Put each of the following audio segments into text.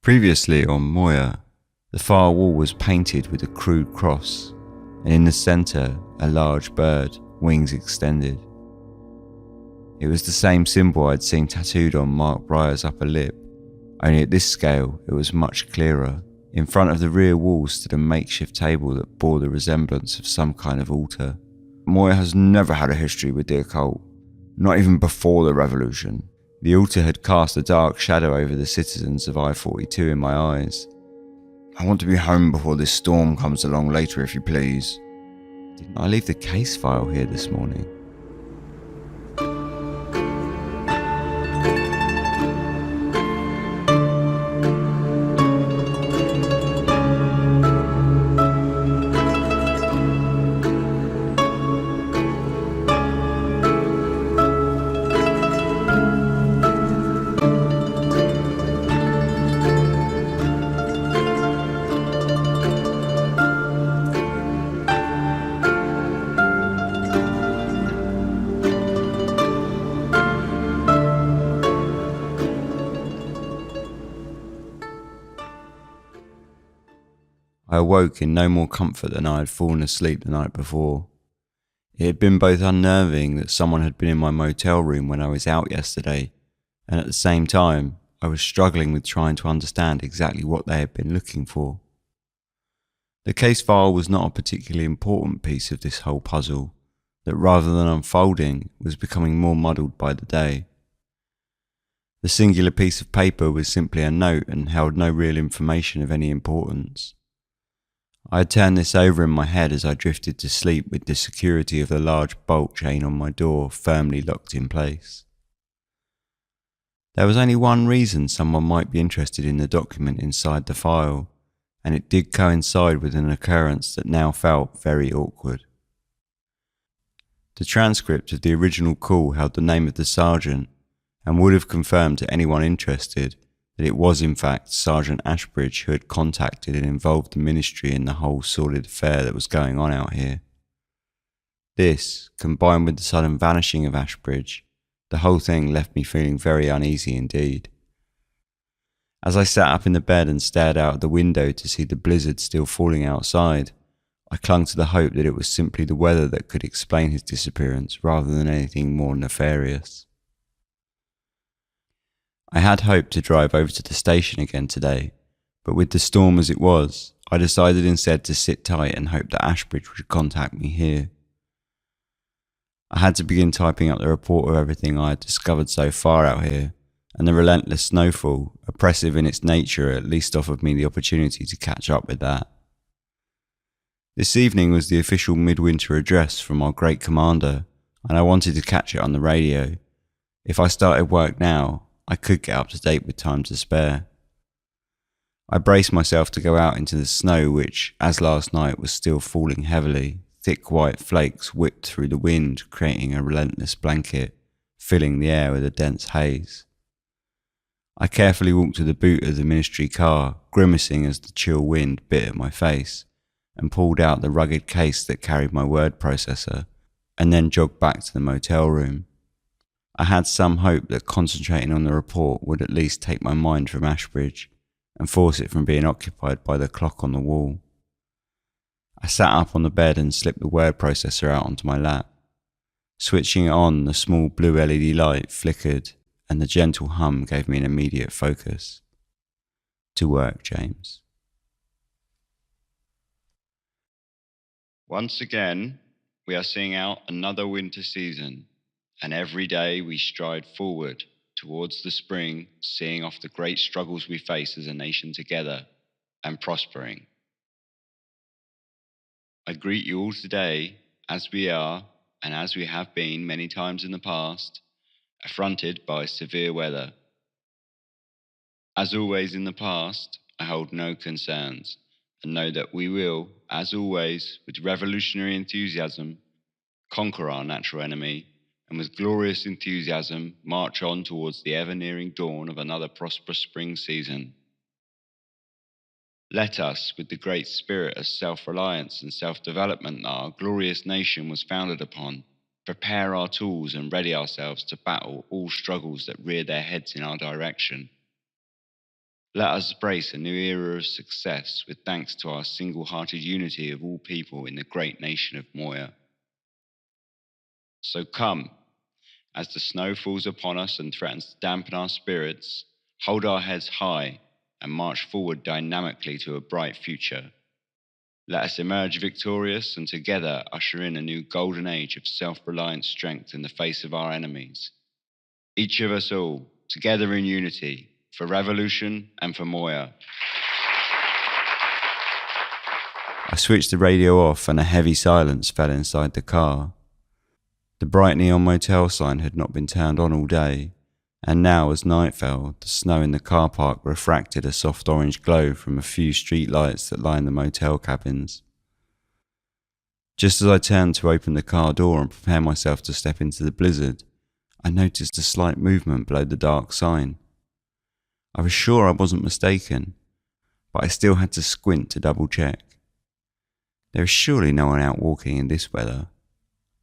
Previously on Moya, the far wall was painted with a crude cross, and in the centre, a large bird, wings extended. It was the same symbol I'd seen tattooed on Mark Breyer's upper lip, only at this scale it was much clearer. In front of the rear wall stood a makeshift table that bore the resemblance of some kind of altar. Moya has never had a history with the occult, not even before the revolution. The altar had cast a dark shadow over the citizens of I-42 in my eyes. I want to be home before this storm comes along later, if you please. Didn't I leave the case file here this morning? I awoke in no more comfort than I had fallen asleep the night before. It had been both unnerving that someone had been in my motel room when I was out yesterday, and at the same time, I was struggling with trying to understand exactly what they had been looking for. The case file was not a particularly important piece of this whole puzzle, that rather than unfolding, was becoming more muddled by the day. The singular piece of paper was simply a note and held no real information of any importance. I had turned this over in my head as I drifted to sleep with the security of the large bolt chain on my door firmly locked in place. There was only one reason someone might be interested in the document inside the file, and it did coincide with an occurrence that now felt very awkward. The transcript of the original call held the name of the sergeant and would have confirmed to anyone interested that it was in fact Sergeant Ashbridge who had contacted and involved the ministry in the whole sordid affair that was going on out here. This, combined with the sudden vanishing of Ashbridge, the whole thing left me feeling very uneasy indeed. As I sat up in the bed and stared out the window to see the blizzard still falling outside, I clung to the hope that it was simply the weather that could explain his disappearance rather than anything more nefarious. I had hoped to drive over to the station again today, but with the storm as it was, I decided instead to sit tight and hope that Ashbridge would contact me here. I had to begin typing up the report of everything I had discovered so far out here, and the relentless snowfall, oppressive in its nature, at least offered me the opportunity to catch up with that. This evening was the official midwinter address from our great commander, and I wanted to catch it on the radio. If I started work now, I could get up to date with time to spare. I braced myself to go out into the snow which, as last night, was still falling heavily. Thick white flakes whipped through the wind, creating a relentless blanket, filling the air with a dense haze. I carefully walked to the boot of the ministry car, grimacing as the chill wind bit at my face, and pulled out the rugged case that carried my word processor, and then jogged back to the motel room. I had some hope that concentrating on the report would at least take my mind from Ashbridge and force it from being occupied by the clock on the wall. I sat up on the bed and slipped the word processor out onto my lap. Switching it on, the small blue LED light flickered and the gentle hum gave me an immediate focus. To work, James. Once again, we are seeing out another winter season. And every day we stride forward towards the spring, seeing off the great struggles we face as a nation together and prospering. I greet you all today as we are, and as we have been many times in the past, affronted by severe weather. As always in the past, I hold no concerns and know that we will, as always, with revolutionary enthusiasm, conquer our natural enemy and with glorious enthusiasm march on towards the ever-nearing dawn of another prosperous spring season. Let us, with the great spirit of self-reliance and self-development that our glorious nation was founded upon, prepare our tools and ready ourselves to battle all struggles that rear their heads in our direction. Let us embrace a new era of success with thanks to our single-hearted unity of all people in the great nation of Moya. So come, as the snow falls upon us and threatens to dampen our spirits, hold our heads high and march forward dynamically to a bright future. Let us emerge victorious and together usher in a new golden age of self-reliant strength in the face of our enemies. Each of us all, together in unity, for revolution and for Moya. I switched the radio off and a heavy silence fell inside the car. The bright neon motel sign had not been turned on all day, and now as night fell, the snow in the car park refracted a soft orange glow from a few street lights that lined the motel cabins. Just as I turned to open the car door and prepare myself to step into the blizzard, I noticed a slight movement below the dark sign. I was sure I wasn't mistaken, but I still had to squint to double check. There is surely no one out walking in this weather,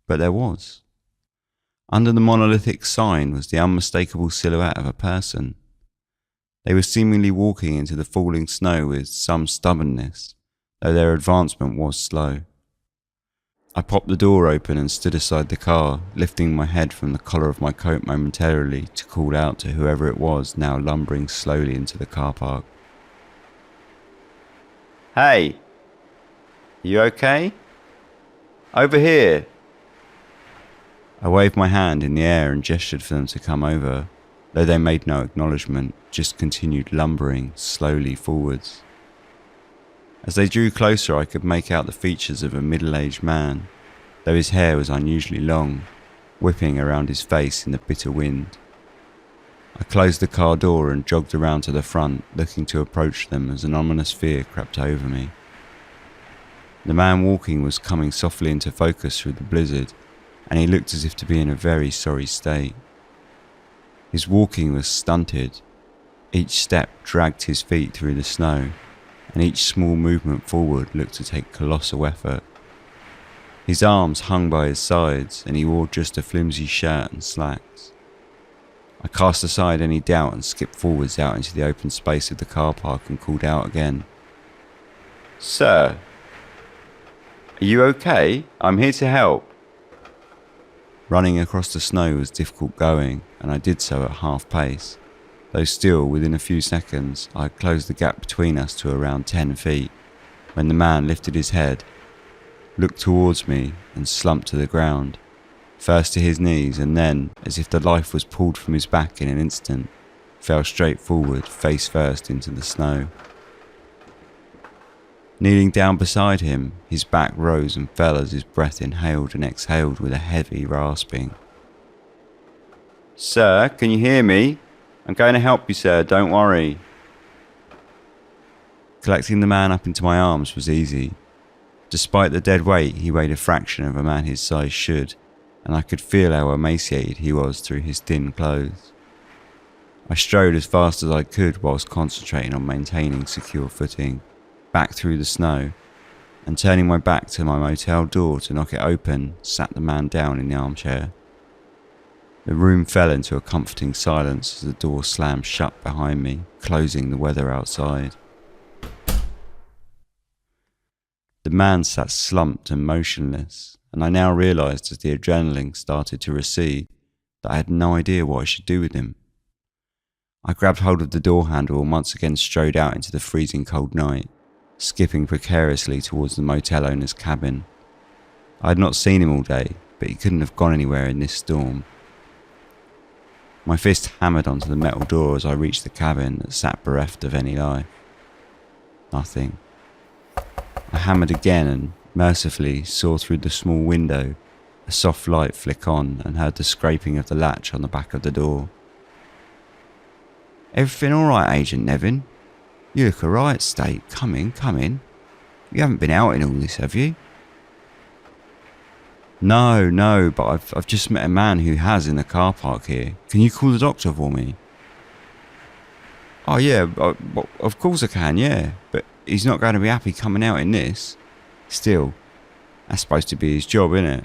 but there was. Under the monolithic sign was the unmistakable silhouette of a person. They were seemingly walking into the falling snow with some stubbornness, though their advancement was slow. I popped the door open and stood aside the car, lifting my head from the collar of my coat momentarily to call out to whoever it was now lumbering slowly into the car park. "Hey, you okay? Over here." I waved my hand in the air and gestured for them to come over, though they made no acknowledgement, just continued lumbering slowly forwards. As they drew closer, I could make out the features of a middle-aged man, though his hair was unusually long, whipping around his face in the bitter wind. I closed the car door and jogged around to the front, looking to approach them as an ominous fear crept over me. The man walking was coming softly into focus through the blizzard, and he looked as if to be in a very sorry state. His walking was stunted. Each step dragged his feet through the snow, and each small movement forward looked to take colossal effort. His arms hung by his sides, and he wore just a flimsy shirt and slacks. I cast aside any doubt and skipped forwards out into the open space of the car park and called out again. "Sir, are you okay? I'm here to help." Running across the snow was difficult going, and I did so at half pace, though still, within a few seconds, I had closed the gap between us to around 10 feet, when the man lifted his head, looked towards me, and slumped to the ground, first to his knees, and then, as if the life was pulled from his back in an instant, fell straight forward, face first, into the snow. Kneeling down beside him, his back rose and fell as his breath inhaled and exhaled with a heavy rasping. "Sir, can you hear me? I'm going to help you, sir, don't worry." Collecting the man up into my arms was easy. Despite the dead weight, he weighed a fraction of a man his size should, and I could feel how emaciated he was through his thin clothes. I strode as fast as I could whilst concentrating on maintaining secure footing, back through the snow, and turning my back to my motel door to knock it open, sat the man down in the armchair. The room fell into a comforting silence as the door slammed shut behind me, closing the weather outside. The man sat slumped and motionless, and I now realised as the adrenaline started to recede that I had no idea what I should do with him. I grabbed hold of the door handle and once again strode out into the freezing cold night, skipping precariously towards the motel owner's cabin. I had not seen him all day, but he couldn't have gone anywhere in this storm. My fist hammered onto the metal door as I reached the cabin that sat bereft of any life. Nothing. I hammered again and, mercifully, saw through the small window a soft light flick on and heard the scraping of the latch on the back of the door. "Everything all right, Agent Nevin? You look a riot state. Come in, come in. You haven't been out in all this, have you?" No, but I've just met a man who has in the car park here. Can you call the doctor for me?" "Oh yeah, of course I can, yeah. But he's not going to be happy coming out in this. Still, that's supposed to be his job, innit?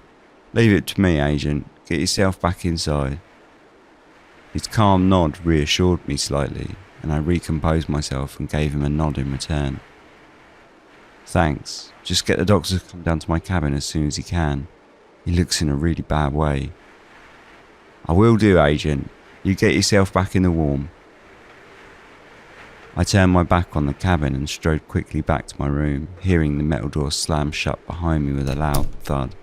Leave it to me, Agent. Get yourself back inside." His calm nod reassured me slightly, and I recomposed myself and gave him a nod in return. Thanks. Just get the doctor to come down to my cabin as soon as he can. He looks in a really bad way. I will do, Agent. You get yourself back in the warm. I turned my back on the cabin and strode quickly back to my room, hearing the metal door slam shut behind me with a loud thud.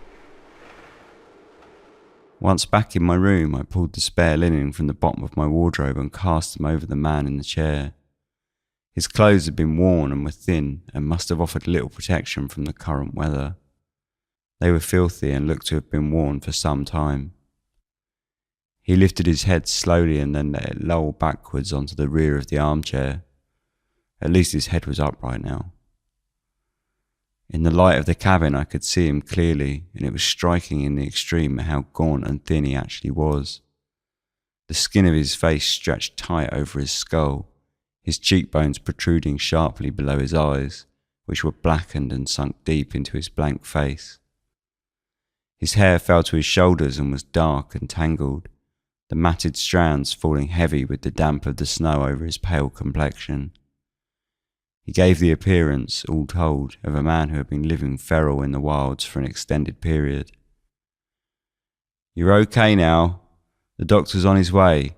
Once back in my room, I pulled the spare linen from the bottom of my wardrobe and cast them over the man in the chair. His clothes had been worn and were thin and must have offered little protection from the current weather. They were filthy and looked to have been worn for some time. He lifted his head slowly and then let it loll backwards onto the rear of the armchair. At least his head was upright now. In the light of the cabin I could see him clearly, and it was striking in the extreme how gaunt and thin he actually was. The skin of his face stretched tight over his skull, his cheekbones protruding sharply below his eyes, which were blackened and sunk deep into his blank face. His hair fell to his shoulders and was dark and tangled, the matted strands falling heavy with the damp of the snow over his pale complexion. He gave the appearance, all told, of a man who had been living feral in the wilds for an extended period. "You're okay now. The doctor's on his way,"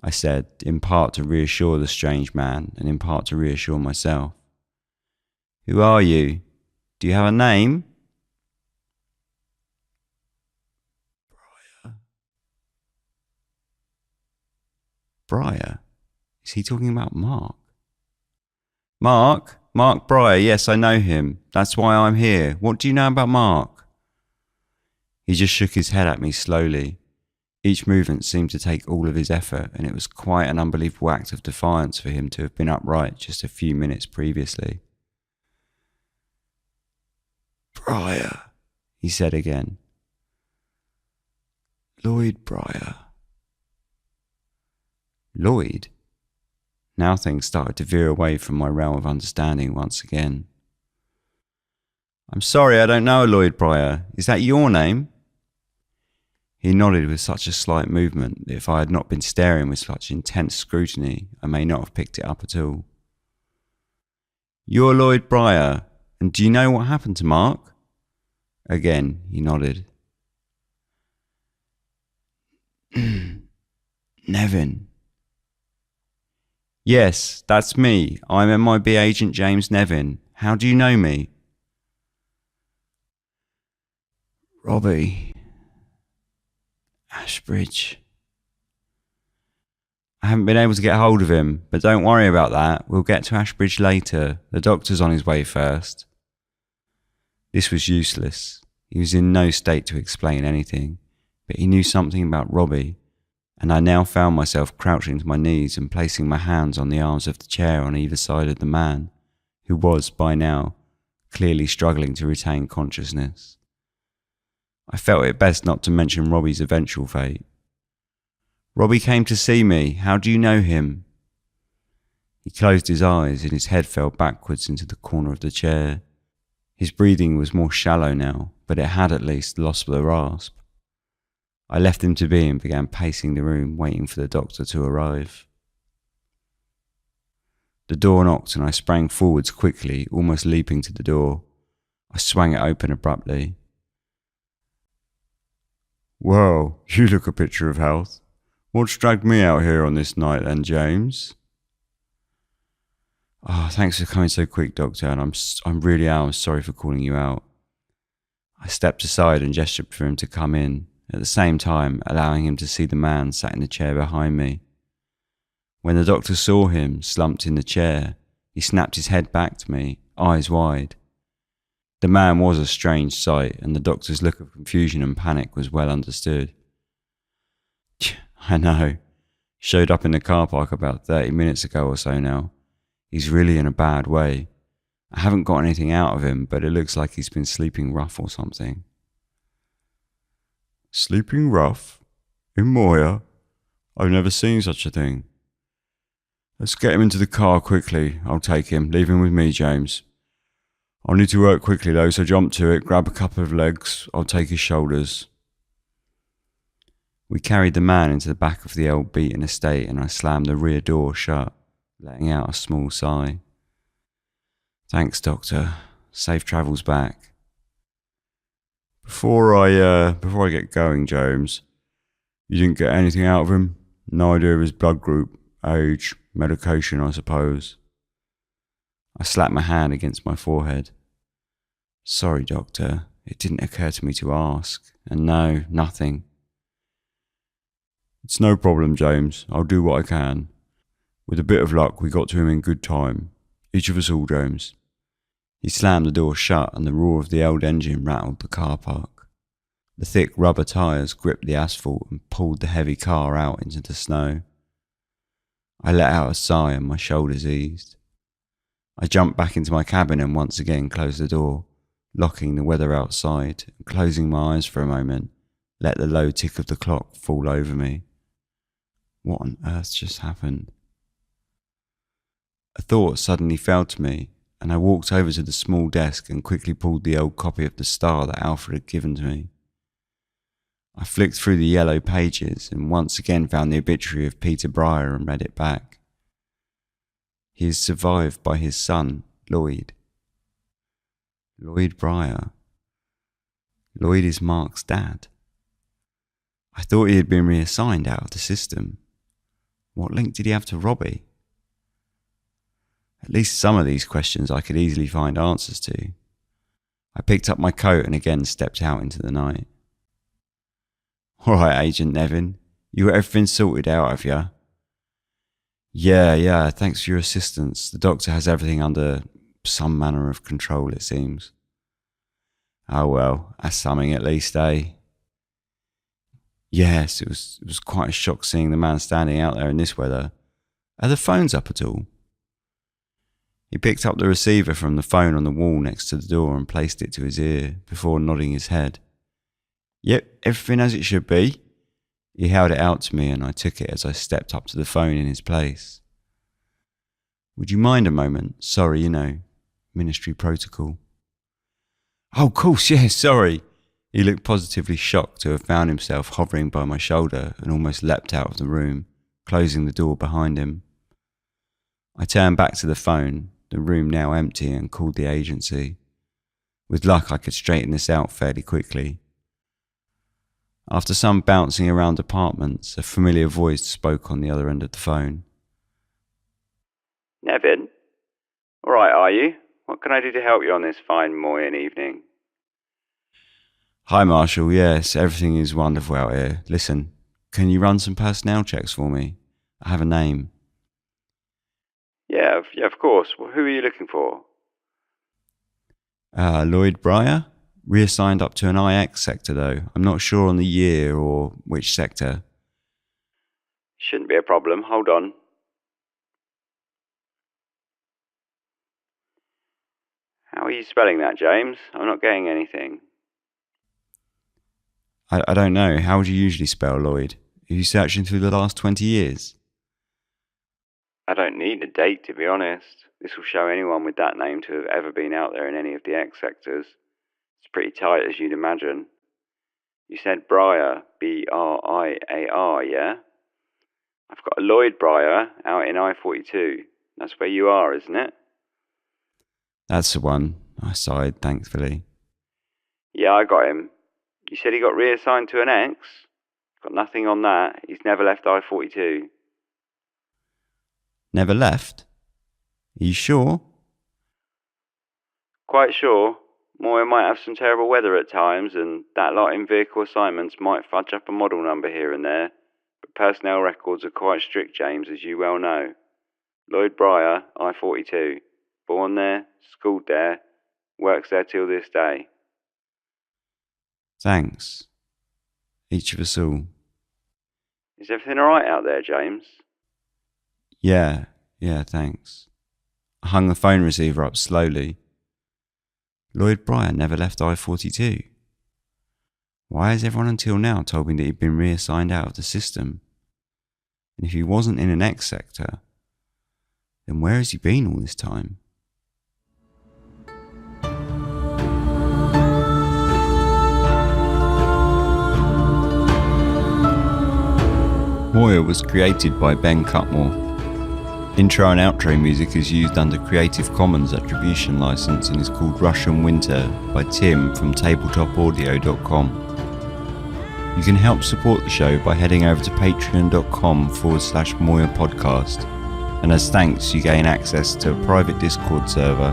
I said, in part to reassure the strange man and in part to reassure myself. "Who are you? Do you have a name?" Briar? Is he talking about Mark? Mark Briar, yes, I know him. That's why I'm here. What do you know about Mark? He just shook his head at me slowly. Each movement seemed to take all of his effort, and it was quite an unbelievable act of defiance for him to have been upright just a few minutes previously. "Briar," he said again. "Lloyd Briar." Lloyd? Now things started to veer away from my realm of understanding once again. "I'm sorry, I don't know a Lloyd Briar. Is that your name?" He nodded with such a slight movement that if I had not been staring with such intense scrutiny, I may not have picked it up at all. "You're Lloyd Briar, and do you know what happened to Mark?" Again, he nodded. "Nevin." "Yes, that's me. I'm MIB Agent James Nevin. How do you know me?" "Robbie. Ashbridge." "I haven't been able to get hold of him, but don't worry about that. We'll get to Ashbridge later. The doctor's on his way first." This was useless. He was in no state to explain anything, but he knew something about Robbie, and I now found myself crouching to my knees and placing my hands on the arms of the chair on either side of the man, who was, by now, clearly struggling to retain consciousness. I felt it best not to mention Robbie's eventual fate. "Robbie came to see me. How do you know him?" He closed his eyes and his head fell backwards into the corner of the chair. His breathing was more shallow now, but it had at least lost the rasp. I left him to be and began pacing the room, waiting for the doctor to arrive. The door knocked and I sprang forwards quickly, almost leaping to the door. I swung it open abruptly. "Well, you look a picture of health. What's dragged me out here on this night then, James?" "Oh, thanks for coming so quick, Doctor, and I'm really sorry for calling you out." I stepped aside and gestured for him to come in, at the same time allowing him to see the man sat in the chair behind me. When the doctor saw him, slumped in the chair, he snapped his head back to me, eyes wide. The man was a strange sight, and the doctor's look of confusion and panic was well understood. "I know. Showed up in the car park about 30 minutes ago or so now. He's really in a bad way. I haven't got anything out of him, but it looks like he's been sleeping rough or something." "Sleeping rough? In Moya? I've never seen such a thing. Let's get him into the car quickly. I'll take him. Leave him with me, James. I'll need to work quickly though, so jump to it, grab a couple of legs. I'll take his shoulders." We carried the man into the back of the old beaten estate and I slammed the rear door shut, letting out a small sigh. Thanks, Doctor. Safe travels back. Before I get going, James, you didn't get anything out of him? No idea of his blood group, age, medication, I suppose. I slapped my hand against my forehead. Sorry, Doctor. It didn't occur to me to ask. And no, nothing. It's no problem, James. I'll do what I can. With a bit of luck, we got to him in good time. Each of us all, James. He slammed the door shut and the roar of the old engine rattled the car park. The thick rubber tyres gripped the asphalt and pulled the heavy car out into the snow. I let out a sigh and my shoulders eased. I jumped back into my cabin and once again closed the door, locking the weather outside and closing my eyes for a moment, let the low tick of the clock fall over me. What on earth just happened? A thought suddenly fell to me, and I walked over to the small desk and quickly pulled the old copy of the Star that Alfred had given to me. I flicked through the yellow pages and once again found the obituary of Peter Breyer and read it back. He is survived by his son, Lloyd. Lloyd Breyer. Lloyd is Mark's dad. I thought he had been reassigned out of the system. What link did he have to Robbie? At least some of these questions I could easily find answers to. I picked up my coat and again stepped out into the night. All right, Agent Nevin, you got everything sorted out, have you? Yeah, thanks for your assistance. The doctor has everything under some manner of control, it seems. Oh well, that's something at least, eh? Yes, it was quite a shock seeing the man standing out there in this weather. Are the phones up at all? He picked up the receiver from the phone on the wall next to the door and placed it to his ear before nodding his head. Yep, everything as it should be. He held it out to me and I took it as I stepped up to the phone in his place. Would you mind a moment? Sorry, ministry protocol. Oh, of course, yeah, sorry. He looked positively shocked to have found himself hovering by my shoulder and almost leapt out of the room, closing the door behind him. I turned back to the phone, the room now empty, and called the agency. With luck, I could straighten this out fairly quickly. After some bouncing around apartments, a familiar voice spoke on the other end of the phone. Nevin? All right, are you? What can I do to help you on this fine Moyan evening? Hi, Marshall. Yes, everything is wonderful out here. Listen, can you run some personnel checks for me? I have a name. Yeah, of course. Well, who are you looking for? Lloyd Breyer? Reassigned up to an IX sector, though. I'm not sure on the year or which sector. Shouldn't be a problem. Hold on. How are you spelling that, James? I'm not getting anything. I don't know. How would you usually spell Lloyd? Are you searching through the last 20 years? I don't need a date, to be honest. This will show anyone with that name to have ever been out there in any of the X sectors. It's pretty tight, as you'd imagine. You said Breyer, B-R-I-A-R, yeah? I've got a Lloyd Breyer out in I-42. That's where you are, isn't it? That's the one. I sighed, thankfully. Yeah, I got him. You said he got reassigned to an X? Got nothing on that. He's never left I-42. Never left? Are you sure? Quite sure. Moya might have some terrible weather at times, and that lot in vehicle assignments might fudge up a model number here and there, but personnel records are quite strict, James, as you well know. Lloyd Breyer, I-42. Born there, schooled there, works there till this day. Thanks. Each of us all. Is everything alright out there, James? Yeah, thanks. I hung the phone receiver up slowly. Lloyd Breyer never left I-42. Why has everyone until now told me that he'd been reassigned out of the system? And if he wasn't in an X sector, then where has he been all this time? Moya was created by Ben Cutmore. Intro and outro music is used under Creative Commons Attribution License and is called Russian Winter by Tim from tabletopaudio.com. You can help support the show by heading over to patreon.com/Moya podcast, and as thanks you gain access to a private Discord server,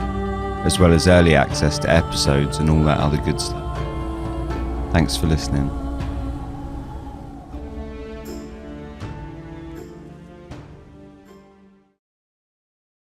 as well as early access to episodes and all that other good stuff. Thanks for listening.